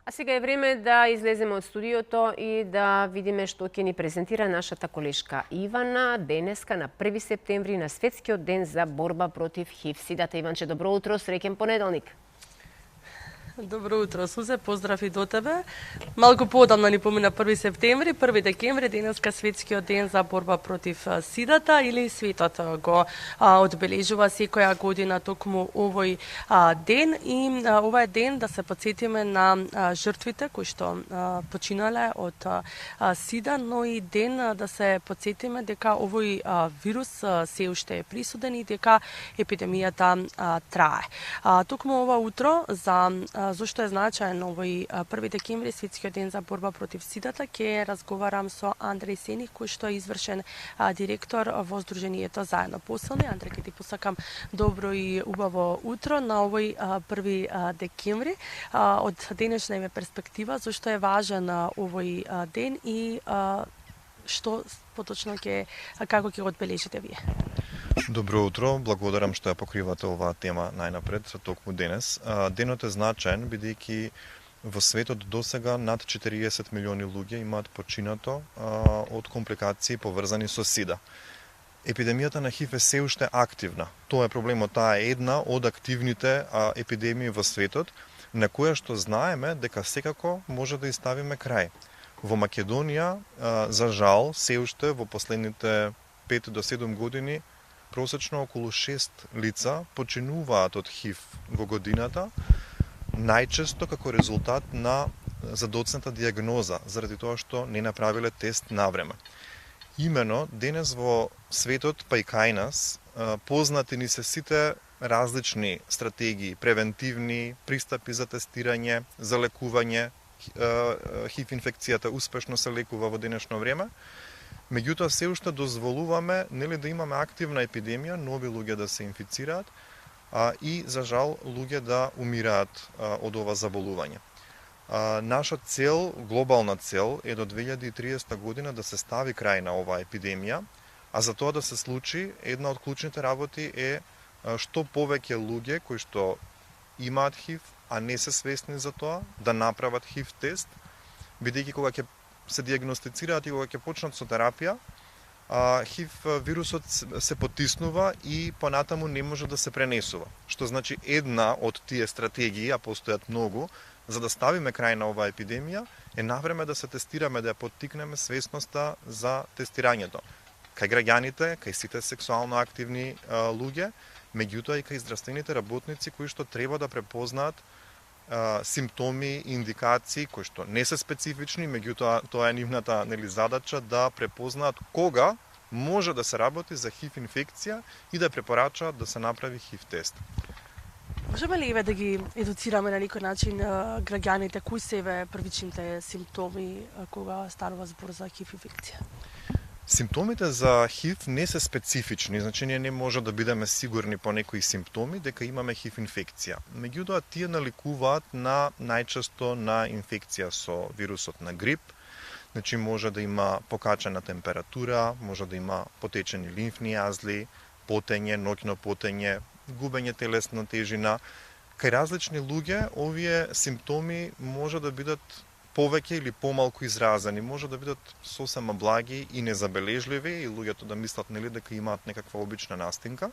А сега е време да излеземе од студиото и да видиме што ќе ни презентира нашата колешка Ивана денеска на 1 септември на Светскиот ден за борба против ХИВ/СИДА. Иванче, добро утро, среќен понеделник. Добро утро, Сузе, поздрав и до тебе. Малку поодамна ни помина 1 септември, 1 декември, денеска Светскиот ден за борба против СИДАТа или светот го одбележува секоја година токму овој ден и ова е ден да се потсетиме на жртвите кои што починале од СИДА, но и ден да се потсетиме дека овој вирус се уште е присуден и дека епидемијата трае. Токму ова утро зошто е значаен овој 1 декември, Светскиот ден за борба против СИДАТа, ќе разговарам со Андреј Сених, кој што е извршен директор во Сдруженијето Заедно посилни. Андреј, ќе ти посакам добро и убаво утро на овој 1 декември. Од денешна име перспектива, зошто е важен овој ден и што поточно како ќе го одбележите вие? Добро утро, благодарам што ја покривате оваа тема најнапред токму денес. Денот е значаен бидејќи во светот досега над 40 милиони луѓе имаат починато од компликации поврзани со СИДА. Епидемијата на ХИВ е се уште активна. Тоа е проблемот, таа е една од активните епидемии во светот, на која што знаеме дека секако може да ставиме крај. Во Македонија, за жал, се уште во последните 5 до 7 години просечно околу 6 лица починуваат од ХИВ во годината, најчесто како резултат на задоцната диагноза, заради тоа што не направиле тест навреме. Имено, денес во светот, па и кај нас, познати ни се сите различни стратегии, превентивни, пристапи за тестирање, за лекување. ХИВ инфекцијата успешно се лекува во денешно време. Меѓутоа, се уште дозволуваме да имаме активна епидемија, нови луѓе да се инфицираат и, за жал, луѓе да умираат од ова заболување. Наша цел, глобална цел, е до 2030 година да се стави крај на оваа епидемија, а за тоа да се случи, една од клучните работи е што повеќе луѓе кои што имаат ХИВ, а не се свесни за тоа, да направат ХИВ тест, бидејќи кога ќе се диагностицираат и кога ќе почнат со терапија, ХИВ вирусот се потиснува и понатаму не може да се пренесува. Што значи една од тие стратегии, а постојат многу, за да ставиме крај на оваа епидемија, е навреме да се тестираме, да ја поттикнеме свесноста за тестирањето. Кај граѓаните, кај сите сексуално активни луѓе, меѓутоа и кај здравствените работници кои што треба да препознаат симптоми и индикации кои што не се специфични, меѓутоа тоа е нивната задача да препознаат кога може да се работи за ХИВ инфекција и да препорачаат да се направи ХИВ тест. Можеме ли да ги едуцираме на некој начин граѓаните кои се првичните симптоми кога станува збор за ХИВ инфекција? Симптомите за ХИВ не се специфични, значи ние не може да бидеме сигурни по некои симптоми дека имаме ХИВ инфекција. Меѓутоа тие наликуваат на најчесто на инфекција со вирусот на грип, значи може да има покачена температура, може да има потечени лимфни јазли, потење, ноќно потење, губење телесна тежина. Кај различни луѓе овие симптоми може да бидат повеќе или помалку изразени, може да бидат сосема благи и незабележливи и луѓето да мислат дека имаат некаква обична настинка,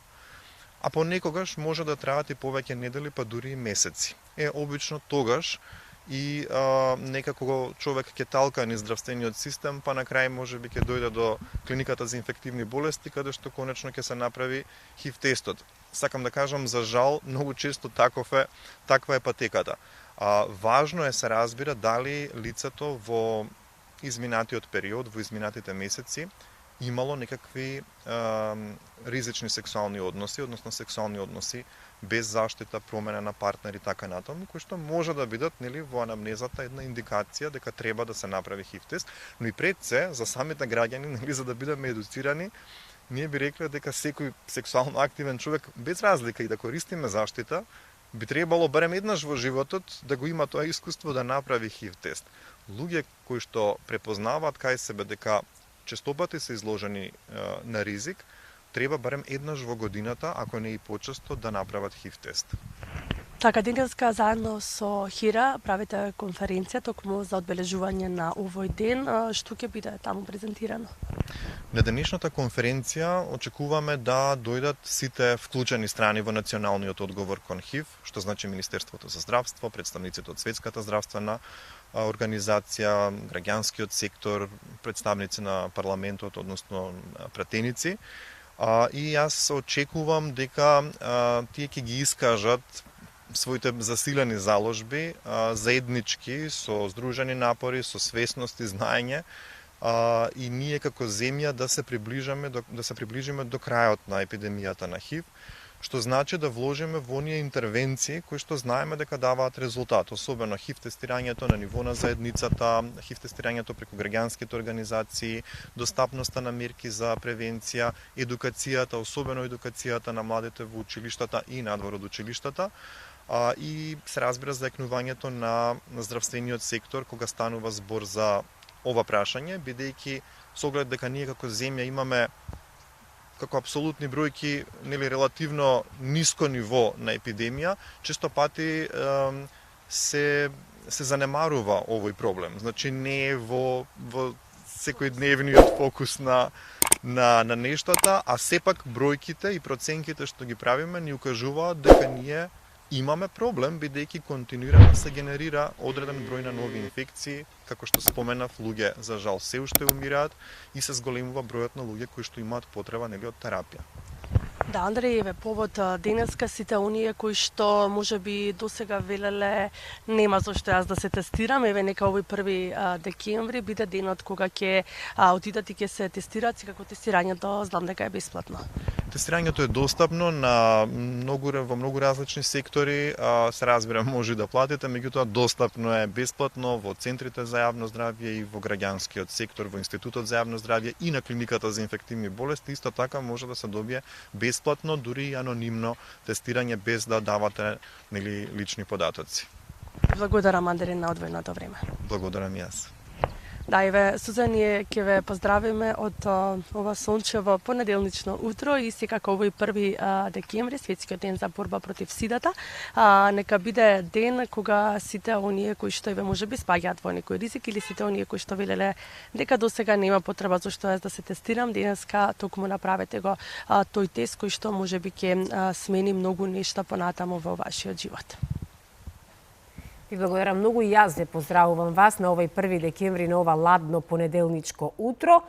а понекогаш може да траат и повеќе недели, па дури и месеци. Обично тогаш и некако човек ќе талка низ здравствениот систем, па на крај можеби ќе дојде до клиниката за инфективни болести, каде што конечно ќе се направи ХИВ тестот. Сакам да кажам, за жал, многу често таква е патеката. Важно е се разбира дали лицето во изминатиот период, во изминатите месеци, имало некакви ризични сексуални односи, односно сексуални односи без заштита, промена на партнери, така натаму, кои што може да бидат во анамнезата една индикација дека треба да се направи ХИВ тест, но и пред се, за самите граѓани, за да бидеме едуцирани, ние би рекле дека секој сексуално активен човек, без разлика и да користиме заштита, би требало барем еднаш во животот да го има тоа искуство да направи ХИВ тест. Луѓе кои што препознаваат кај себе дека честопати се изложени на ризик, треба барем еднаш во годината, ако не и почесто, да направат ХИВ тест. Така, денеска заедно со Хира правите конференција токму за одбележување на овој ден. Што ќе биде таму презентирано? На денешната конференција очекуваме да дојдат сите вклучени страни во националниот одговор кон ХИВ, што значи Министерството за здравство, представниците од Светската здравствена организација, граѓанскиот сектор, представници на парламентот, односно пратеници. И јас очекувам дека тие ќе ги искажат своите засилени заложби, заеднички, со здружени напори, со свесност и знаење, и ние како земја да се приближиме до крајот на епидемијата на ХИВ, што значи да вложиме во оние интервенции кои што знаеме дека даваат резултат, особено ХИВ тестирањето на ниво на заедницата, ХИВ тестирањето преку граѓанските организации, достапноста на мерки за превенција, едукацијата, особено едукацијата на младите во училиштата и надвор од училиштата, и се разбира заекнувањето на здравствениот сектор кога станува збор за ова прашање, бидејќи со оглед дека ние како земја имаме како апсолутни бројки релативно ниско ниво на епидемија, често пати се занемарува овој проблем. Значи не е во секојдневниот фокус на нештата, а сепак бројките и проценките што ги правиме ни укажуваат дека ние имаме проблем, бидејќи континуирано се генерира одреден број на нови инфекции, како што споменав, луѓе за жал се уште умираат и се зголемува бројот на луѓе кои што имаат потреба од терапија. Да, Андреј, еве повод денеска сите оние кои што можеби досега велеле нема зашто јас да се тестирам, еве нека овој 1 декември биде денот кога ќе отидат и ќе се тестираат, како тестирањето знам дека е бесплатно. Тестирањето е достапно во многу различни сектори, се разбира може да платите, меѓутоа достапно е бесплатно во центрите за јавно здравје и во граѓанскиот сектор, во Институтот за јавно здравје и на клиниката за инфективни болести. Исто така може да се добие бесплатно, дури и анонимно тестирање без да давате лични податоци. Благодарам, Андреј, на одвоеното време. Благодарам и јас. Да, еве, Сузан, ние ќе ве поздравиме од ова сончево понеделнично утро и секако овој 1 декември, Светскиот ден за борба против сидата. Нека биде ден кога сите оние кои што еве можеби спаѓаат во некој ризик или сите оние кои што велеле дека досега нема потреба зашто јас да се тестирам, денеска токму направете го тој тест кој што можеби ќе смени многу нешта понатаму во вашиот живот. Ви благодарам многу и јас ве поздравувам вас на овој 1 декември, на ова ладно понеделничко утро.